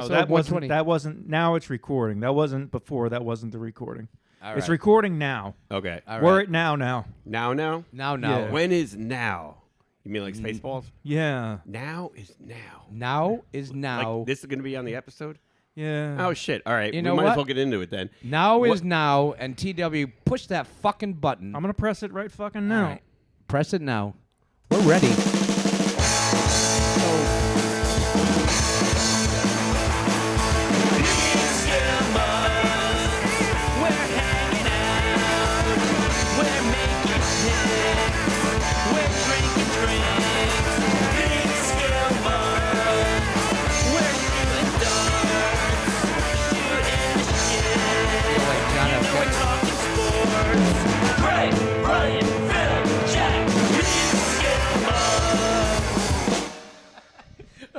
Oh, So that 120. wasn't. Now it's recording. That wasn't before. That wasn't the recording. All It's right. recording now. Okay. All We're right. at now. Now? Now. Yeah. When is now? You mean like Spaceballs? Yeah. Now is now. Now is now. Like, this is going to be on the episode? Yeah. Oh, shit. All right. You We know might as what? well get into it then. Now is now, and TW, push that fucking button. I'm gonna press it right fucking All now. right. Press it now. We're ready.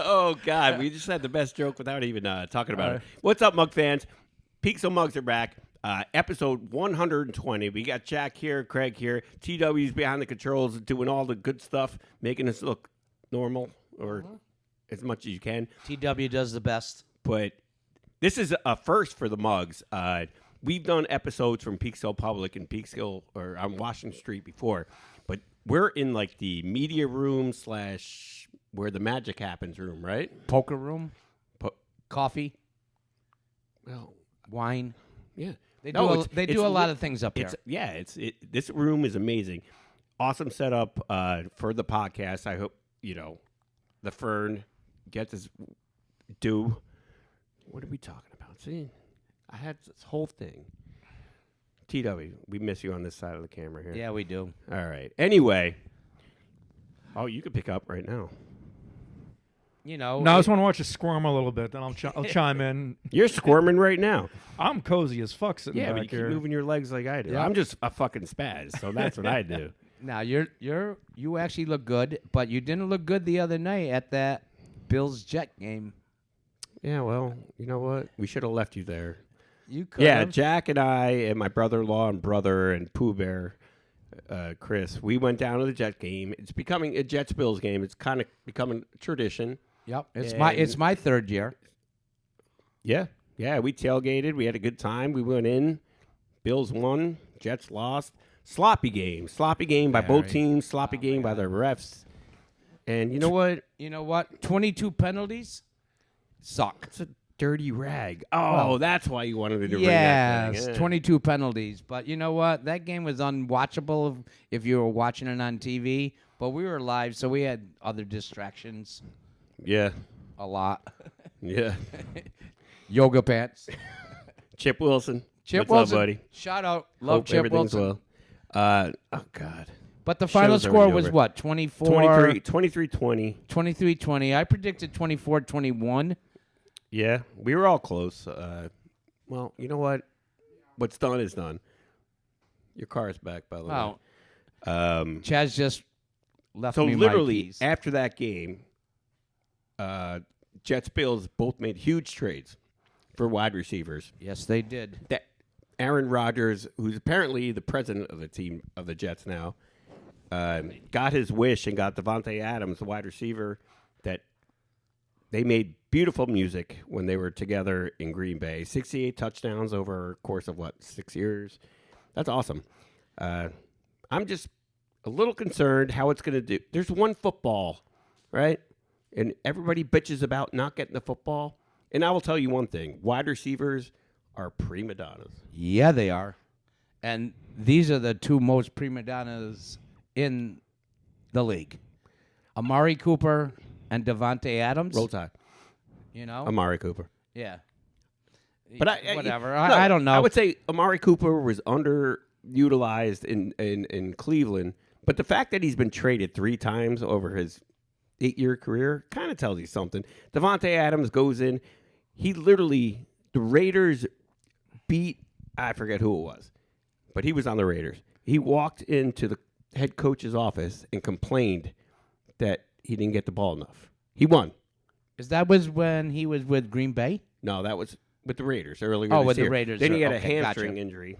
Oh, God. We just had the best joke without even talking about it. What's up, Mug fans? Peekskillmugs are back. Episode 120. We got Jack here, Craig here. TW's behind the controls doing all the good stuff, making us look normal or as much as you can. TW does the best. But this is a first for the Mugs. We've done episodes from Peekskill Public and Peekskill or on Washington Street before, but we're in like the media room / where the magic happens room, right? Poker room. Coffee. Well, Wine. yeah. They No, do a lot of things up there. This room is amazing. Awesome setup for the podcast. I hope, the Fern gets his due. What are we talking about? See, I had this whole thing. TW, we miss you on this side of the camera here. Yeah, we do. All right. Anyway. Oh, you can pick up right now. No, I just want to watch you squirm a little bit. Then I'll chime in. You're squirming right now. I'm cozy as fuck sitting Yeah, but you back keep here. moving your legs like I do. Yeah. I'm just a fucking spaz, so that's what I do. Now you actually look good, but you didn't look good the other night at that Bills Jet game. Yeah, well, you know what? We should have left you there. You could. Yeah, Jack and I and my brother-in-law and brother and Pooh Bear, Chris, we went down to the Jet game. It's becoming a Jets-Bills game. It's kind of becoming a tradition. Yep. It's And- my third year. Yeah, we tailgated. We had a good time. We went in. Bills won. Jets lost. Sloppy game by both teams. Sloppy game by the refs. And you know what? You know what? 22 penalties suck. It's a dirty rag. Oh, that's why you wanted to bring that Yes, thing. 22 penalties. But you know what? That game was unwatchable if you were watching it on TV. But we were live, so we had other distractions. Yeah. A lot. Yeah. Yoga pants. Chip Wilson. Chip What's Wilson. up, buddy? Shout out. Love Hope Chip everything's Wilson. well. Oh, God. But the final Show's score already was over. what? 24? 23-20. 23-20. I predicted 24-21. Yeah, we were all close. Well, you know what? What's done is done. Your car is back, by the Wow. way. Chaz just left So me literally, my keys. after that game, Jets Bills both made huge trades for wide receivers. Yes, they did. That Aaron Rodgers, who's apparently the president of the team of the Jets now, got his wish and got Devontae Adams, the wide receiver that they made beautiful music when they were together in Green Bay. 68 touchdowns over a course of, 6 years? That's awesome. I'm just a little concerned how it's going to do. There's one football, right? And everybody bitches about not getting the football. And I will tell you one thing. Wide receivers are prima donnas. Yeah, they are. And these are the two most prima donnas in the league. Amari Cooper and Devontae Adams. Roll Tide. You know? Amari Cooper. Yeah. But Whatever. no, I don't know. I would say Amari Cooper was underutilized in Cleveland. But the fact that he's been traded 3 times over his 8-year career kind of tells you something. Devontae Adams goes in. He literally, the Raiders beat, I forget who it was, but he was on the Raiders. He walked into the head coach's office and complained that he didn't get the ball enough. He won. That was when he was with Green Bay? No, that was with the Raiders earlier. Oh, this with the year. Raiders. Then he had a Okay, hamstring gotcha. injury.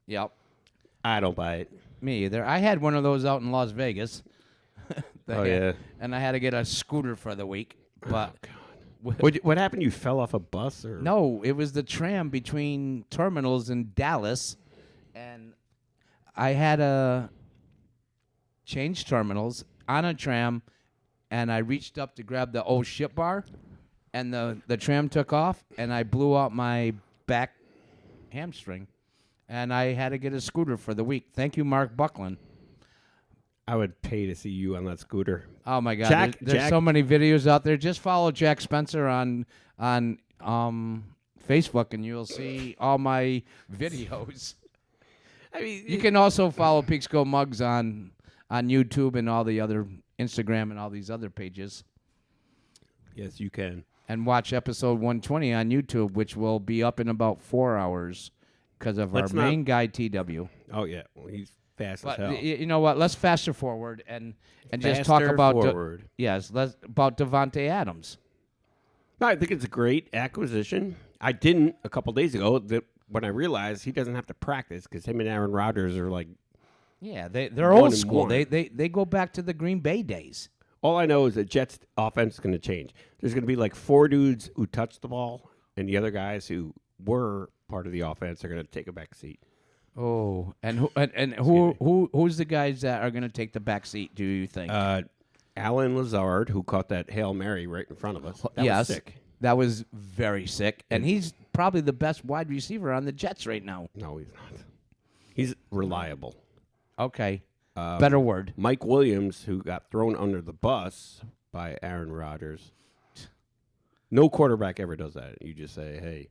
Yep. I don't buy it. Me either. I had one of those out in Las Vegas. Oh, yeah. And I had to get a scooter for the week. But What happened? You fell off a bus or No, it was the tram between terminals in Dallas, and I had to change terminals on a tram, and I reached up to grab the old ship bar, and the tram took off, and I blew out my back hamstring, and I had to get a scooter for the week. Thank you, Mark Buckland. I would pay to see you on that scooter. Oh my God! There's so many videos out there. Just follow Jack Spencer on Facebook, and you'll see all my videos. I mean, You can also follow Peekskillmugs on YouTube and all the other Instagram and all these other pages, yes, you can. and watch episode 120 on YouTube, which will be up in about 4 hours because of our main guy TW. Oh yeah, well, he's fast But as hell. you know what? Let's faster forward and just talk about forward. about Davante Adams. No, I think it's a great acquisition. I didn't a couple days ago when I realized he doesn't have to practice because him and Aaron Rodgers are like. Yeah, they're One old and school. one. They go back to the Green Bay days. All I know is the Jets' offense is going to change. There's going to be like 4 dudes who touch the ball, and the other guys who were part of the offense are going to take a back seat. Oh, and who's the guys that are going to take the back seat? Do you think? Alan Lazard, who caught that Hail Mary right in front of us. That was sick. That was very sick, and he's probably the best wide receiver on the Jets right now. No, he's not. He's reliable. Okay, better word. Mike Williams, who got thrown under the bus by Aaron Rodgers. No quarterback ever does that. You just say, hey,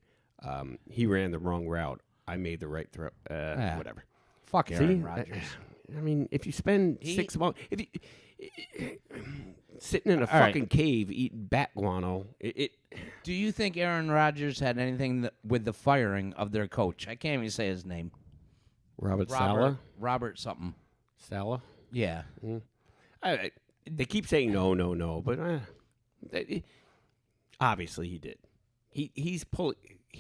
he ran the wrong route. I made the right throw. Whatever. Fuck Aaron See? Rodgers. I mean, if you spend 6 months... If you, sitting in a All right. fucking cave eating bat guano, Do you think Aaron Rodgers had anything with the firing of their coach? I can't even say his name. Robert Saleh? Robert something. Saleh? Yeah. They keep saying no, but obviously he did. He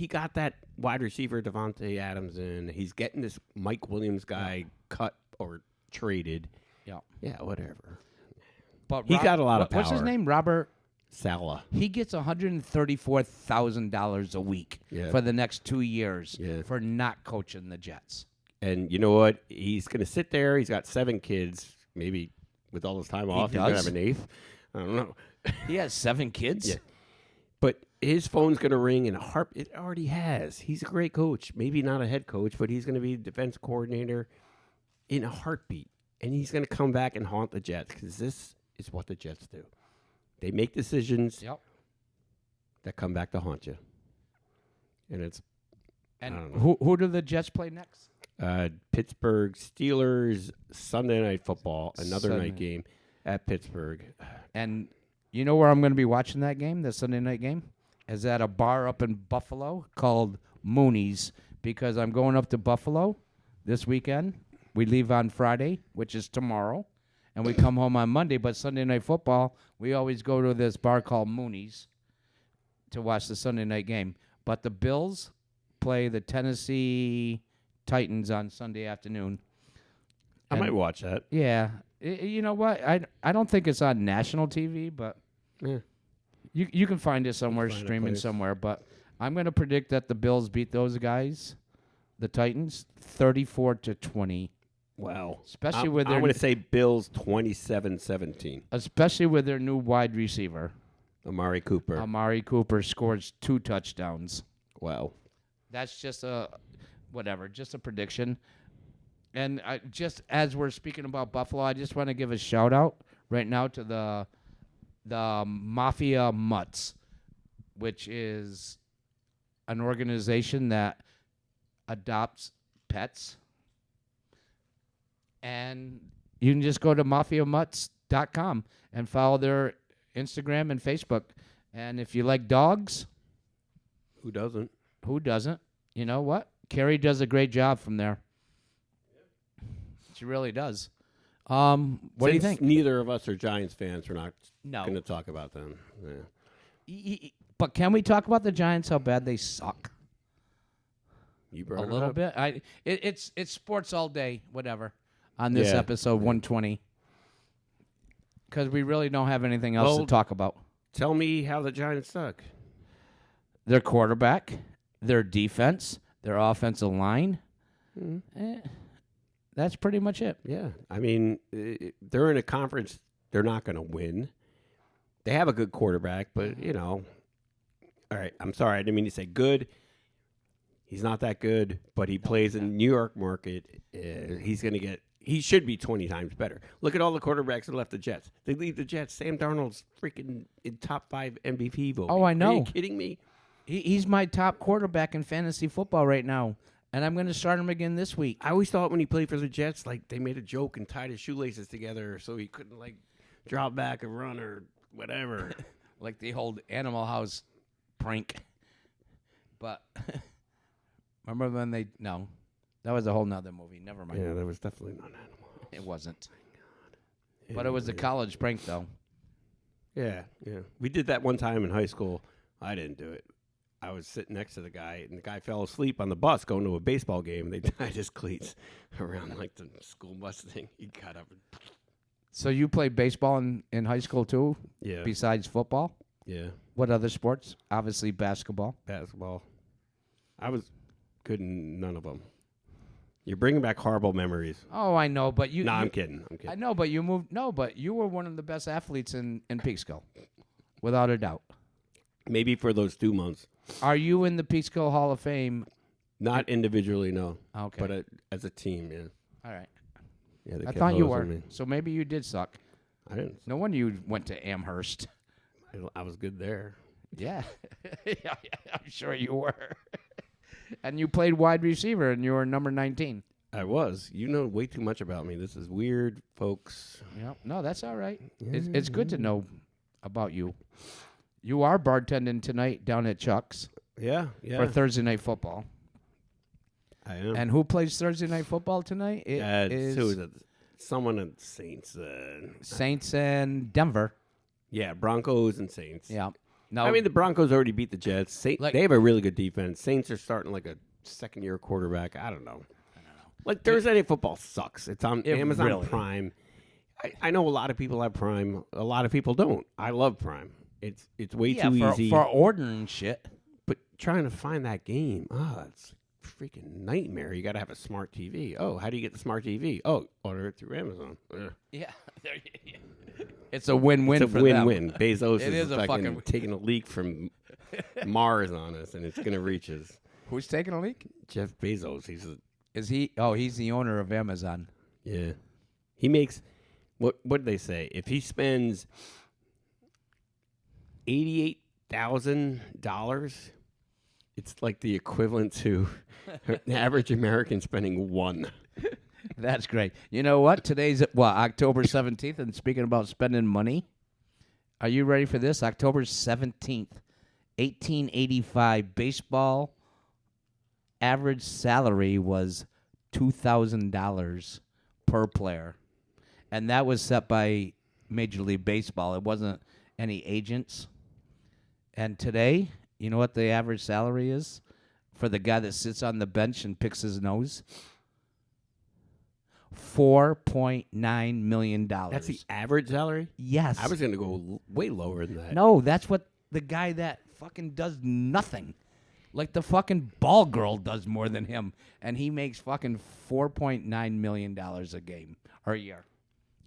got that wide receiver Davante Adams in. He's getting this Mike Williams guy cut or traded. Yeah. Yeah, whatever. But He got a lot of What's his power. name? Robert. Saleh. He gets $134,000 a week Yeah. for the next 2 years Yeah. for not coaching the Jets. And you know what? He's going to sit there. He's got 7 kids. Maybe with all his time off, he's going to does? have an 8th. I don't know. He has 7 kids? Yeah. But his phone's going to ring in a harp. It already has. He's a great coach. Maybe not a head coach, but he's going to be defense coordinator in a heartbeat. And he's going to come back and haunt the Jets because this is what the Jets do. They make decisions that come back to haunt you. And it's And I don't know. who do the Jets play next? Pittsburgh Steelers, Sunday Night Football, another Sunday. night game at Pittsburgh. And you know where I'm going to be watching that game, the Sunday night game? Is at a bar up in Buffalo called Mooney's, because I'm going up to Buffalo this weekend. We leave on Friday, which is tomorrow, and we come home on Monday. But Sunday Night Football, we always go to this bar called Mooney's to watch the Sunday night game. But the Bills play the Tennessee Titans on Sunday afternoon. I might watch that. Yeah. You know what? I don't think it's on national TV, but Yeah. you can find it somewhere, Find a streaming place. somewhere. But I'm going to predict that the Bills beat those guys, the Titans, 34-20. Wow. Especially with their I'm going to say Bills 27-17. especially with their new wide receiver. Amari Cooper. Amari Cooper scores 2 touchdowns. Wow. That's just a prediction. And just as we're speaking about Buffalo, I just want to give a shout out right now to the Mafia Mutts, which is an organization that adopts pets. And you can just go to mafiamutts.com and follow their Instagram and Facebook. And if you like dogs, Who doesn't? who doesn't? You know what? Carrie does a great job from there. She really does. What do you think? Neither of us are Giants fans. We're not No. going to talk about them. Yeah. But can we talk about the Giants, how bad they suck? You A brought it little up. bit. It's sports all day, whatever, on this Yeah. episode 120. Because we really don't have anything else to Well, talk about. Tell me how the Giants suck. Their quarterback, their defense, their offensive line. That's pretty much it. Yeah. I mean, they're in a conference they're not going to win. They have a good quarterback, but, you know. All right, I'm sorry. I didn't mean to say good. He's not that good, but he plays in New York market. He should be 20 times better. Look at all the quarterbacks that left the Jets. They leave the Jets. Sam Darnold's freaking in top 5 MVP vote. Oh, I know. Are you kidding me? He's my top quarterback in fantasy football right now, and I'm going to start him again this week. I always thought when he played for the Jets, like they made a joke and tied his shoelaces together so he couldn't like drop back and run or whatever. Like the old Animal House prank. But remember when that was a whole nother movie. Never mind. Yeah, that was definitely not Animal House. It wasn't. Yeah, But it was a college prank, though. Yeah. We did that one time in high school. I didn't do it. I was sitting next to the guy, and the guy fell asleep on the bus going to a baseball game. They tied his cleats around like the school bus thing. He got up and... So you played baseball in high school, too? Yeah. Besides football? Yeah. What other sports? Obviously basketball. Basketball. I was good in none of them. You're bringing back horrible memories. Oh, I know, but you... No, you, I'm kidding. I know, but you moved... No, but you were one of the best athletes in Peekskill, without a doubt. Maybe for those 2 months. Are you in the Peekskill Hall of Fame? Not individually, no. Okay. But as a team, yeah. All right. Yeah, they I kept thought you hosing were. me. So maybe you did suck. I didn't. No wonder you went to Amherst. I was good there. Yeah. Yeah, I'm sure you were. And you played wide receiver, and you were number 19. I was. You know way too much about me. This is weird, folks. Yeah. No, that's all right. It's good to know about you. You are bartending tonight down at Chuck's Yeah. for Thursday Night Football. I am. And who plays Thursday Night Football tonight? It who is it? Someone at Saints. Saints and Denver. Yeah, Broncos and Saints. Yeah. No, I mean, the Broncos already beat the Jets. They have a really good defense. Saints are starting like a second-year quarterback. I don't know. Like, Thursday Night Football sucks. It's on Amazon really. Prime. I know a lot of people have Prime. A lot of people don't. I love Prime. It's way too easy. For ordering shit. But trying to find that game, it's a freaking nightmare. You got to have a smart TV. Oh, how do you get the smart TV? Oh, order it through Amazon. Ugh. Yeah. It's a win-win It's a for win-win. them. Bezos It is is a fucking fucking- taking a leak from Mars on us, and it's going to reach us. Who's taking a leak? Jeff Bezos, Is he? Oh, he's the owner of Amazon. yeah. He makes, what did they say? If he spends $88,000, it's like the equivalent to an average American spending $1. That's great. You know what? Today's October 17th, and speaking about spending money, are you ready for this? October 17th, 1885, baseball average salary was $2,000 per player. And that was set by Major League Baseball. It wasn't any agents. And today, you know what the average salary is for the guy that sits on the bench and picks his nose? $4.9 million. That's the average salary? Yes. I was going to go way lower than that. No, that's what the guy that fucking does nothing. Like the fucking ball girl does more than him. And he makes fucking $4.9 million a game or a year.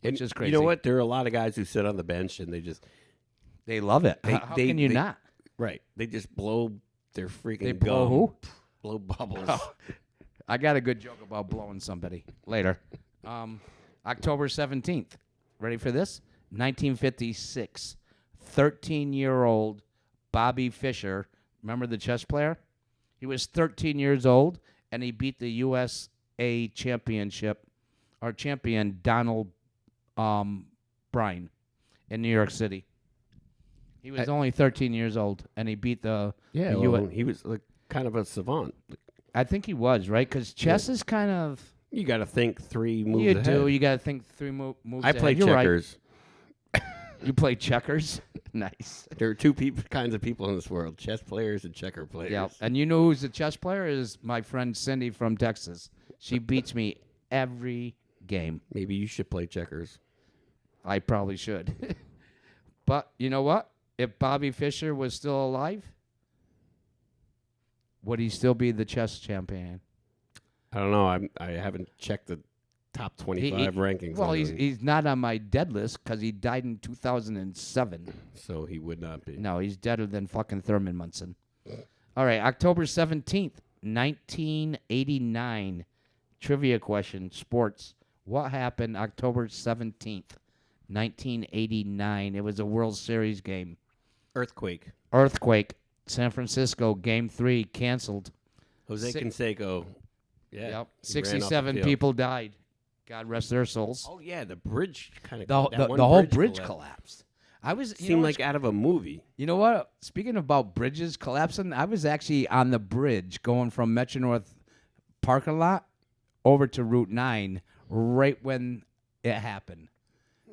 Which is crazy. You know what? There are a lot of guys who sit on the bench and they love it. How can you not? Right. They just blow their freaking They blow gum. who? Blow bubbles. Oh, I got a good joke about blowing somebody later. October 17th. Ready for this? 1956. 13-year-old Bobby Fischer. Remember the chess player? He was 13 years old, and he beat the USA championship, or champion Donald Bryan in New York City. He was only 13 years old, and he beat the he was like kind of a savant. I think he was, right? Because chess is kind of... You got to think 3 moves You ahead. do. You got to think 3 moves I ahead. play You're right. checkers. You play checkers? Nice. There are 2 kinds of people in this world, chess players and checker players. Yeah. And you know who's a chess player? Is my friend Cindy from Texas. She beats me every game. Maybe you should play checkers. I probably should. But you know what? if Bobby Fischer was still alive, would he still be the chess champion? I don't know. I haven't checked the top 25 rankings. Well, he's not on my dead list because he died in 2007. So he would not be. No, he's deader than fucking Thurman Munson. All right, October 17th, 1989. Trivia question, sports. What happened October 17th, 1989? It was a World Series game. Earthquake. San Francisco, Game 3, canceled. Jose Canseco. Yeah. Yep. he ran off the 67 field. people died. God rest their souls. Oh, yeah. The bridge kind of The whole bridge collapsed. Seemed like out of a movie. You know what? Speaking about bridges collapsing, I was actually on the bridge going from Metro North parking lot over to Route 9 right when it happened.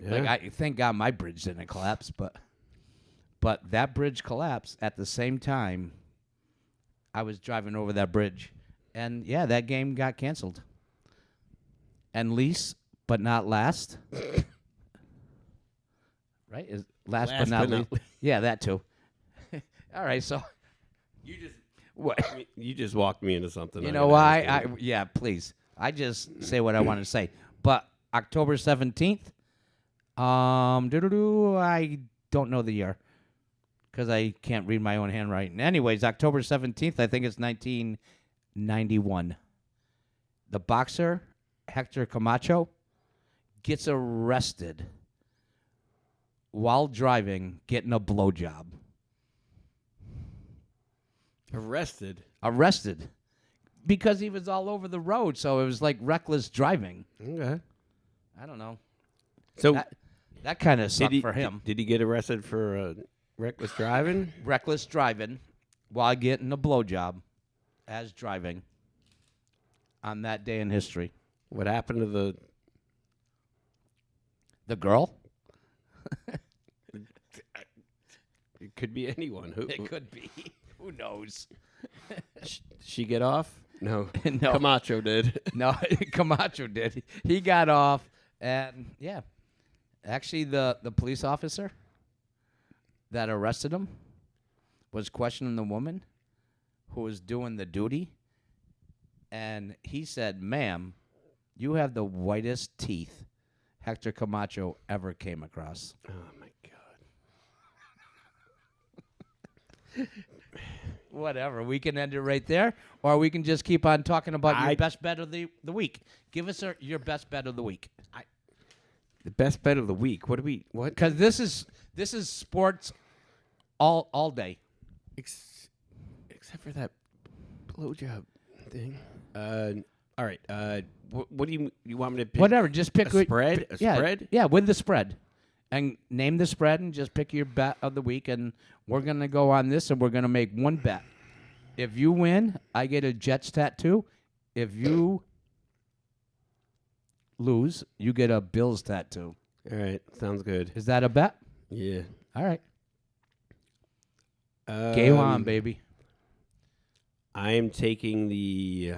Yeah. Like, I thank God my bridge didn't collapse, but that bridge collapsed at the same time I was driving over that bridge. And, yeah, that game got canceled. And least but not last. Right? Last but not least. Yeah, that too. All right, so You just walked me into something. You know why? Yeah, please. I just say what I want to say. But October 17th, I don't know the year because I can't read my own handwriting. Anyways, October 17th, I think it's 1991. The boxer, Hector Camacho, gets arrested while driving, getting a blowjob. Arrested? Arrested. Because he was all over the road, so it was like reckless driving. Okay. I don't know. So that kind of sucked for him. Did he get arrested for reckless driving? Reckless driving while getting a blowjob as driving on that day in history. What happened to the girl? It could be anyone. It could be. Who knows? She get off? No. No. Camacho did. No, Camacho did. He got off, and yeah. Actually, the police officer that arrested him was questioning the woman who was doing the duty, and he said, "Ma'am, you have the whitest teeth Hector Camacho ever came across." Oh, my God. Whatever. We can end it right there, or we can just keep on talking about your best bet of the week. Give us your best bet of the week. The best bet of the week. What? Because this is sports all day. Except for that blowjob thing. All right. What do you want me to pick? Whatever. Just pick a spread. Spread. Yeah, with the spread. And name the spread and just pick your bet of the week. And we're going to go on this and we're going to make one bet. If you win, I get a Jets tattoo. If you lose, you get a Bills tattoo. All right. Sounds good. Is that a bet? Yeah. All right. Game on, baby. I am taking the...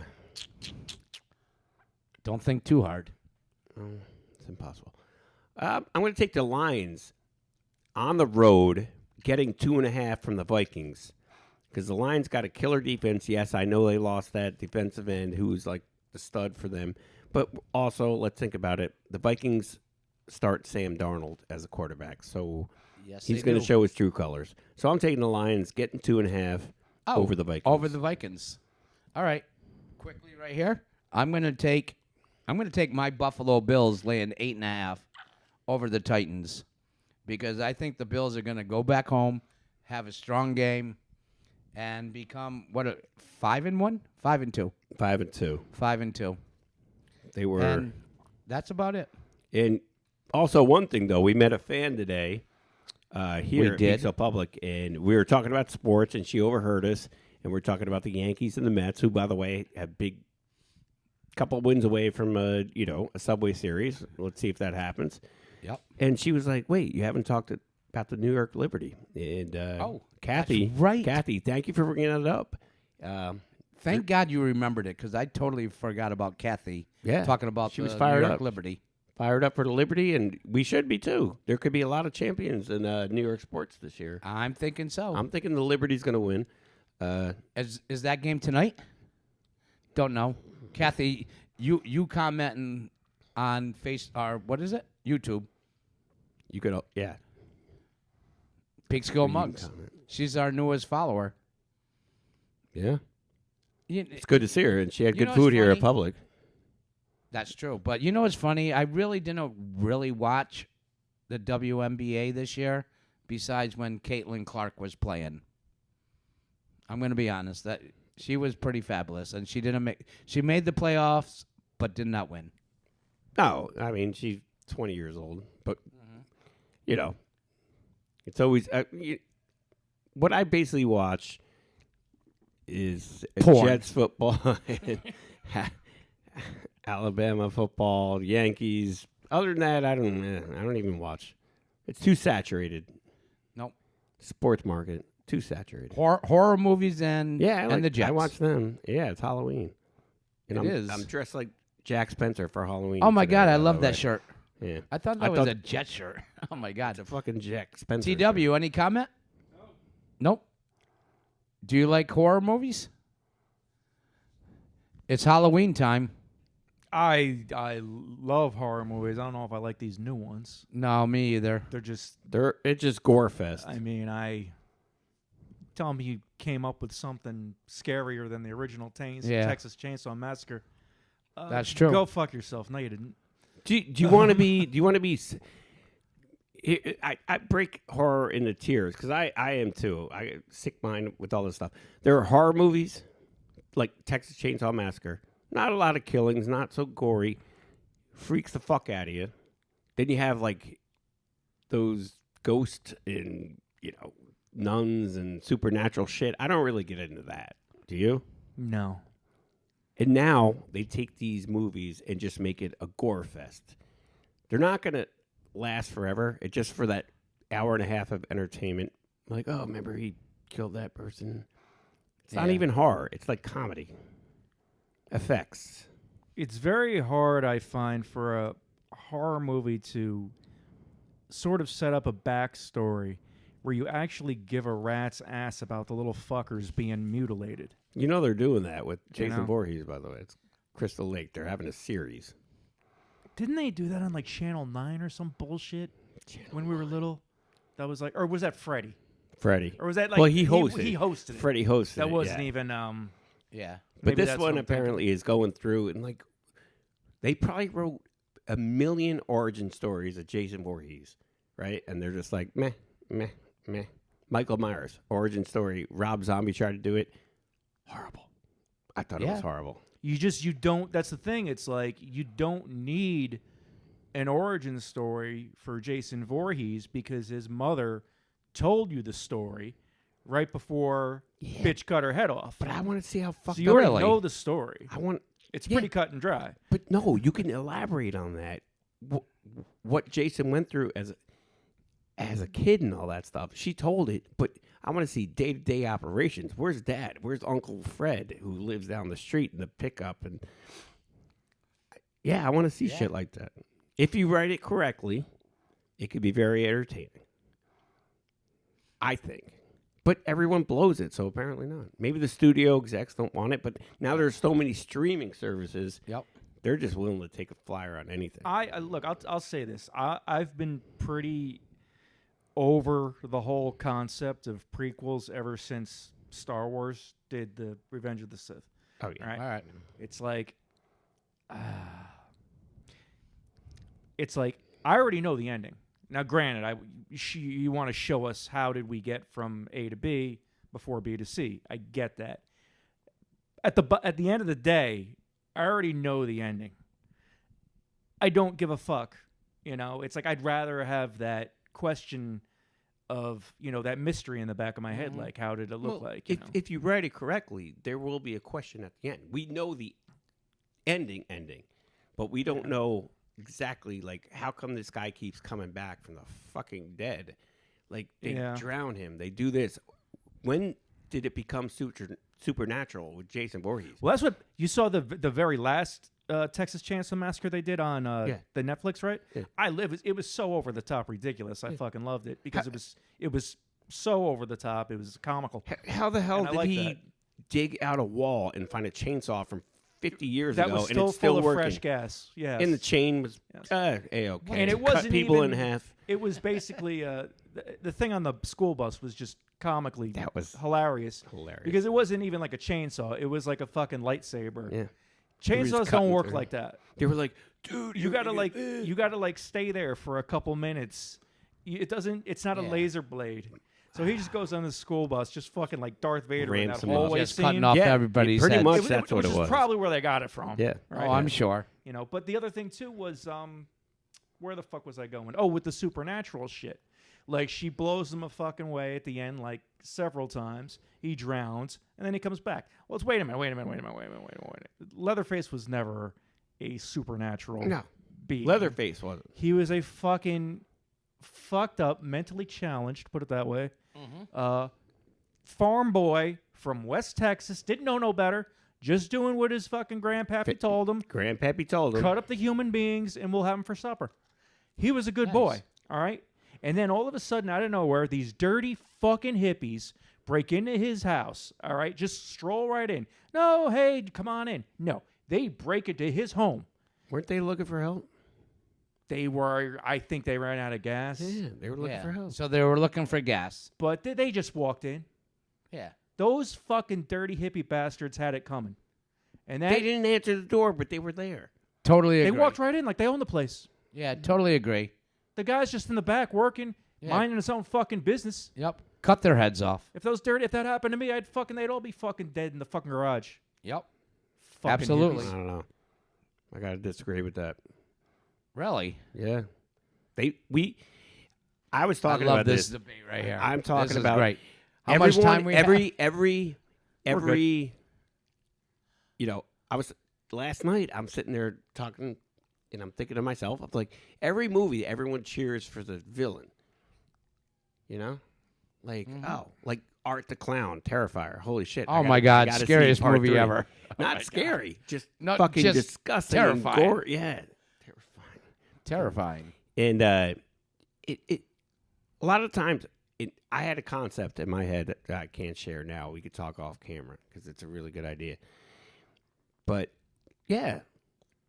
Don't think too hard. It's impossible. I'm going to take the Lions on the road, getting 2.5 from the Vikings. Because the Lions got a killer defense. Yes, I know they lost that defensive end who's like the stud for them. But also, let's think about it. The Vikings start Sam Darnold as a quarterback. So he's going to show his true colors. So I'm taking the Lions, getting 2.5 over the Vikings. Over the Vikings. All right. Quickly right here. I'm going to take my Buffalo Bills laying 8.5 over the Titans because I think the Bills are going to go back home, have a strong game, and become 5-1, 5-2, 5-2, 5-2. They were. And that's about it. And also one thing though, we met a fan today here at did. Peekskill Public, and we were talking about sports, and she overheard us, and we're talking about the Yankees and the Mets, who by the way have big. Couple wins away from a Subway Series. Let's see if that happens. Yep. And she was like, "Wait, you haven't talked about the New York Liberty." And Kathy, that's right. Kathy, thank you for bringing that up. Thank God you remembered it because I totally forgot about Kathy. Yeah, talking about she the was fired New York up. Liberty. fired up for the Liberty, and we should be too. There could be a lot of champions in New York sports this year. I'm thinking so. I'm thinking the Liberty's going to win. Is that game tonight? Don't know. Kathy, you commenting on what is it? YouTube. You could, yeah. Peekskillmugs. Comment. She's our newest follower. Yeah. It's good to see her, and she had good know food what's here funny? at Public. That's true. But you know what's funny? I really didn't watch the WNBA this year, besides when Caitlin Clark was playing. I'm going to be honest. That she was pretty fabulous, and she made the playoffs, but did not win. No, I mean, she's 20 years old, but, you know, it's always what I basically watch is Porn. Jets football, and Alabama football, Yankees. Other than that, I don't even watch. It's too saturated. Nope. Sports market, too saturated. Horror movies and the Jets. I watch them. Yeah, it's Halloween. And It is. I'm dressed like Jack Spencer for Halloween. Oh my today, God, I by love the that way. shirt. Yeah. I thought that was a Jet shirt. Oh my God. It's a fucking Jack Spencer. TW, any comment? Nope. Do you like horror movies? It's Halloween time. I love horror movies. I don't know if I like these new ones. No, me either. It's just gore fest. I mean, tell me you came up with something scarier than the original Texas Chainsaw Massacre. That's true. Go fuck yourself. No, you didn't. Do you want to be? Do you want to be? I break horror into tiers because I am too. I get sick mind with all this stuff. There are horror movies like Texas Chainsaw Massacre. Not a lot of killings, not so gory. Freaks the fuck out of you. Then you have like those ghosts and nuns and supernatural shit. I don't really get into that. Do you? No. And now they take these movies and just make it a gore fest. They're not going to last forever. It's just for that hour and a half of entertainment. Like, oh, remember he killed that person. It's not even horror. It's like comedy. Effects. It's very hard, I find, for a horror movie to sort of set up a backstory where you actually give a rat's ass about the little fuckers being mutilated. You know they're doing that with Jason Voorhees, by the way. It's Crystal Lake. They're having a series. Didn't they do that on like Channel 9 or some bullshit when we were little? That was like, or was that Freddy? Freddy. Or was that like, well, he hosted. He hosted it. Freddie hosted That it, wasn't yeah. even, yeah. But maybe this that's one what I'm thinking. apparently is going through and like they probably wrote 1 million origin stories of Jason Voorhees, right? And they're just like meh, meh, meh. Michael Myers origin story. Rob Zombie tried to do it. Horrible. I thought it was horrible. You don't. That's the thing. It's like you don't need an origin story for Jason Voorhees because his mother told you the story right before bitch cut her head off. But I want to see how fucked So you up. already know the story. It's pretty cut and dry. But no, you can elaborate on that. What Jason went through as a kid and all that stuff. She told it, but I want to see day-to-day operations. Where's Dad? Where's Uncle Fred, who lives down the street in the pickup? And yeah, I want to see shit like that. If you write it correctly, it could be very entertaining. I think. But everyone blows it, so apparently not. Maybe the studio execs don't want it, but now there's so many streaming services. Yep. They're just willing to take a flyer on anything. Look, I'll say this. I've been pretty over the whole concept of prequels ever since Star Wars did the Revenge of the Sith. Oh, yeah. Right? All right. It's like I already know the ending. Now, granted, you want to show us how did we get from A to B before B to C. I get that. At the end of the day, I already know the ending. I don't give a fuck. It's like I'd rather have that question of, that mystery in the back of my head. Like, how did it look like? If you write it correctly, there will be a question at the end. We know the ending, but we don't know exactly, like, how come this guy keeps coming back from the fucking dead? Like, they drown him. They do this. When did it become supernatural with Jason Voorhees? Well, that's what you saw the very last Texas Chainsaw Massacre they did on the Netflix, right? Yeah. It was so over the top ridiculous. I fucking loved it because it was so over the top. It was comical. How the hell And I did like he that. dig out a wall and find a chainsaw from 50 years That ago was and still it's still full of working? fresh gas. Yes. And the chain was Yes. A-okay. And it Cut wasn't people even, in half. It was basically the thing on the school bus was just comically That was hilarious. hilarious. Because it wasn't even like a chainsaw. It was like a fucking lightsaber. Yeah. Chainsaws don't cutting work through. like that. They were like, dude, You gotta like stay there for a couple minutes. It's not a Yeah. laser blade. So he just goes on the school bus, just fucking like Darth Vader in Ramps that him up. hallway Just scene. cutting off Yeah, everybody's pretty heads. much. That's what which it is was. probably where they got it from. Yeah. Right? Oh, I'm sure. You know, but the other thing too was where the fuck was I going? Oh, with the supernatural shit. Like she blows him a fucking way at the end, like several times. He drowns, and then he comes back. Well, it's wait a minute. Leatherface was never a supernatural No. being. Leatherface wasn't. He was a fucking fucked up, mentally challenged, put it that way. Farm boy from West Texas, didn't know no better, just doing what his fucking grandpappy told him. Grandpappy told him. Cut up the human beings and we'll have them for supper. He was a good Nice. boy, all right? And then all of a sudden, out of nowhere, these dirty fucking hippies break into his house, all right? Just stroll right in. No, hey, come on in. No, they break into his home. Weren't they looking for help? I think they ran out of gas, Yeah, they were looking for help. So they were looking for gas. but they just walked in. Yeah. Those fucking dirty hippie bastards had it coming. And that, They didn't answer the door, but they were there. Totally they agree. walked right in like they own the place. Yeah, totally agree. The guy's just in the back working, Yeah. minding his own fucking business. Yep. Cut their heads off. If that happened to me, they'd all be fucking dead in the fucking garage. Yep. Fucking Absolutely. hippies. I don't know. I gotta disagree with that. Really? Yeah. I was I talking love about this this. debate right here. I'm talking This is about great. How much time we have? every last night I'm sitting there talking and I'm thinking to myself, I'm like, every movie everyone cheers for the villain. You know? Like, like Art the Clown, Terrifier. Holy shit. Oh my God, I gotta see scariest part movie 3. ever. Not scary, just Not fucking just disgusting terrifying. and gore. Yeah. Terrifying. Terrifying. And it a lot of times I had a concept in my head that I can't share now. We could talk off camera because it's a really good idea. But yeah,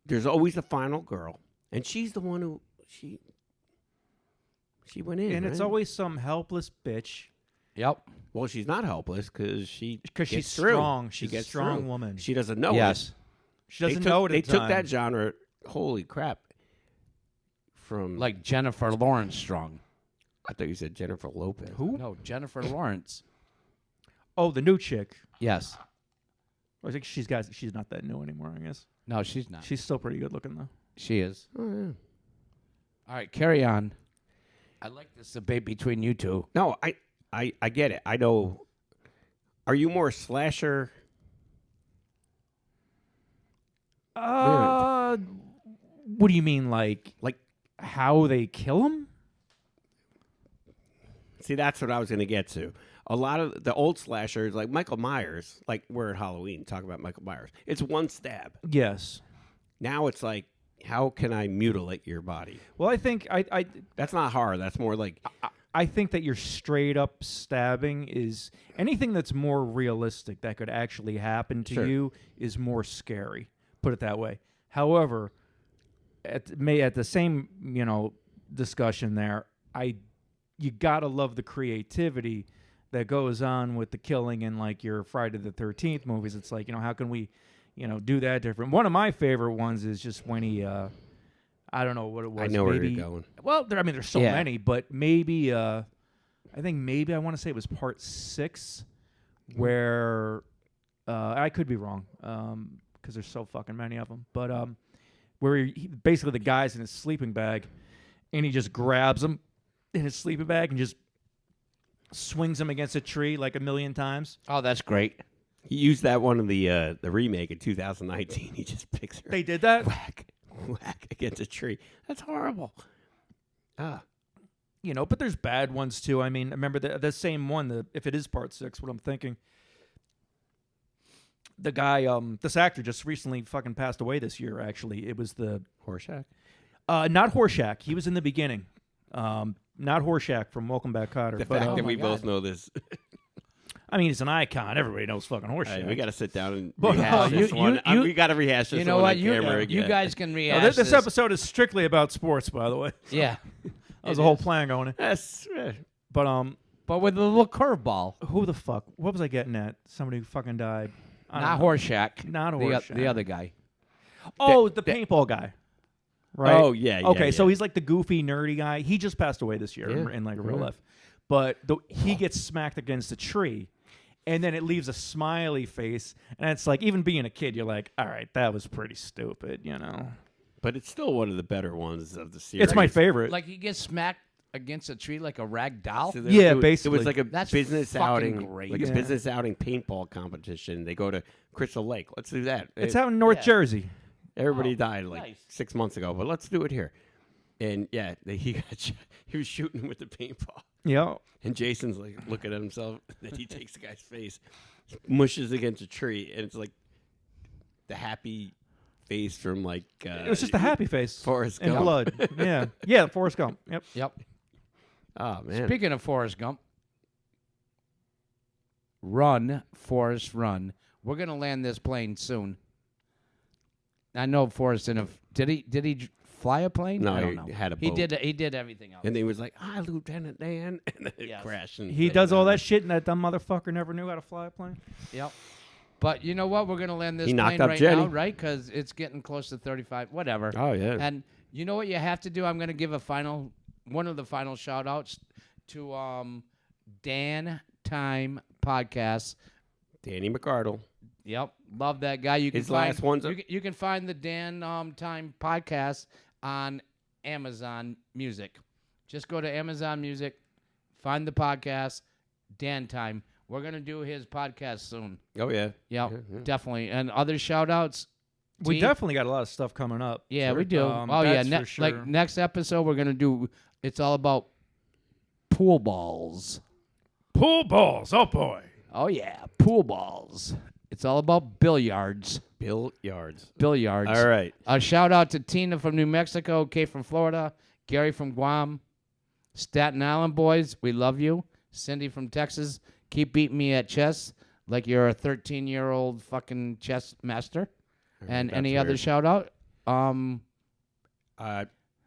there's always the final girl, and she's the one who she went in, And it's right? always some helpless bitch. Yep. well, she's not helpless because she's She's through. strong. She She's a gets strong through. woman. She doesn't know Yes. it. She doesn't They took- know it. They at the took time. that genre. Holy crap! From Like Jennifer Lawrence Strong. I thought you said Jennifer Lopez. Who? No, Jennifer Lawrence. Oh, the new chick. Yes. I think she's not that new anymore. I guess No, she's not. she's still pretty good looking though. She is. Oh yeah. All right, carry on. I like this debate between you two. No, I get it. I know. Are you more slasher? What do you mean, like Like, how they kill him? see, that's what I was going to get to. A lot of the old slashers, like Michael Myers, like we're at Halloween, talk about Michael Myers. It's one stab. Yes. Now it's like, how can I mutilate your body? Well, I think That's not horror. That's more like, I think that your straight up stabbing is anything that's more realistic that could actually happen to Sure. you is more scary. Put it that way. However, at the same discussion there, you gotta love the creativity that goes on with the killing in like your Friday the 13th movies. It's like, how can we do that different? One of my favorite ones is just when he I don't know what it was. I know where maybe, you're going. Well, there's so Yeah. many, but maybe I think I want to say it was part 6 where I could be wrong because there's so fucking many of them. But where basically the guy's in his sleeping bag and he just grabs him in his sleeping bag and just swings him against a tree like a million times. Oh, that's great. He used that one in the remake in 2019. He just picks her, They did that? whack against a tree. That's horrible. But there's bad ones too. I mean, remember the same one, if it is part 6, what I'm thinking. The guy, this actor just recently fucking passed away this year. Actually, it was the Horseshack. not Horseshack. He was in the beginning. Not Horseshack from Welcome Back, Kotter. The but fact that my we God. both know this. I mean, he's an icon. Everybody knows fucking Horseshack. We got to sit down and But, rehash you- this one. you- We got to rehash this You know one what? on camera again. You guys can No, react. this episode is strictly about sports, by the way. Yeah. That was a whole plan going in. Yes. But But with a little curveball. who the fuck? What was I getting at? Somebody who fucking died. I don't Not know. Horseshack. Not The, Horseshack. the other guy. Oh, the paintball guy. Right. Oh, yeah. Okay, yeah. so he's like the goofy, nerdy guy. He just passed away this year Yeah. in like real life. But he gets smacked against a tree, and then it leaves a smiley face. And it's like, even being a kid, you're like, all right, that was pretty stupid, you know? But it's still one of the better ones of the series. It's my favorite. Like he gets smacked against a tree like a rag doll. So Yeah, it was basically. like a That's business fucking outing, great. like a Yeah. business outing paintball competition. They go to Crystal Lake. Let's do that. It's out in North Yeah. Jersey. Everybody Oh, died like nice. 6 months ago, but let's do it here. And yeah, he was shooting with the paintball, Yeah. and Jason's like looking at himself. Then he takes the guy's face, mushes against a tree, and it's like the happy face from like It was just a happy face. Forrest and Gump. blood. Yeah. Yeah, Forrest Gump. Yep. Yep. Oh man, Speaking of Forrest Gump, run, Forrest, run. We're gonna land this plane soon. I know Forrest in a. Did he fly a plane? No, I don't he know. had a He boat. did. He did everything else. and he was like, "Hi, Lieutenant Dan," and then it Yes. crashed. And He does all that shit, and that dumb motherfucker never knew how to fly a plane. Yep. But you know what? We're gonna land this He knocked plane up right Jenny. now, right? Because it's getting close to 35. Whatever. Oh yeah, And you know what you have to do? I'm going to give one of the final shout outs to Dan Time Podcast. Danny McArdle. Yep. Love that guy. You can His find, last one's you can find the Dan Time Podcast on Amazon Music. Just go to Amazon Music, find the podcast, Dan Time. We're going to do his podcast soon. Oh yeah, Yep, Yeah, yeah. definitely. And other shout outs. We T? definitely got a lot of stuff coming up. Yeah, we do. Oh that's yeah, for sure. like next episode we're gonna do. It's all about pool balls. Pool balls. Oh boy. Oh yeah, pool balls. It's all about billiards. Bill Yards. Billiards. All right, A shout out to Tina from New Mexico, Kate from Florida, Gary from Guam, Staten Island boys. We love you. Cindy from Texas. Keep beating me at chess like you're a 13-year-old fucking chess master. And That's any other weird. shout out?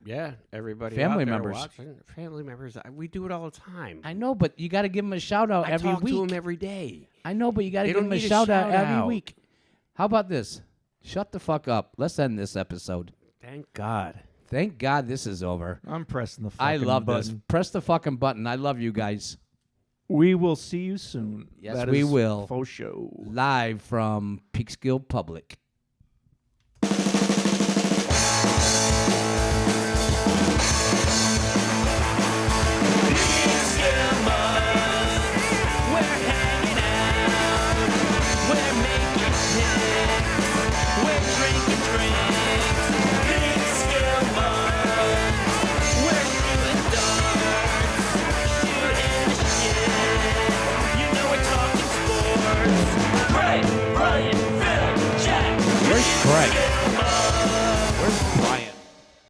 Yeah, everybody. Family out there members. watching. Family members. We do it all the time. I know, but you got to give them a shout out I every talk week. to them every day. I know, but you got to They give don't them a need a shout out every shout-out. week. How about this? Shut the fuck up. Let's end this episode. Thank God. Thank God this is over. I'm pressing the fucking I love button. this. Press the fucking button. I love you guys. We will see you soon. Yes, That we is will. For show. Live from Peekskill Public. Where's Craig? Where's Brian?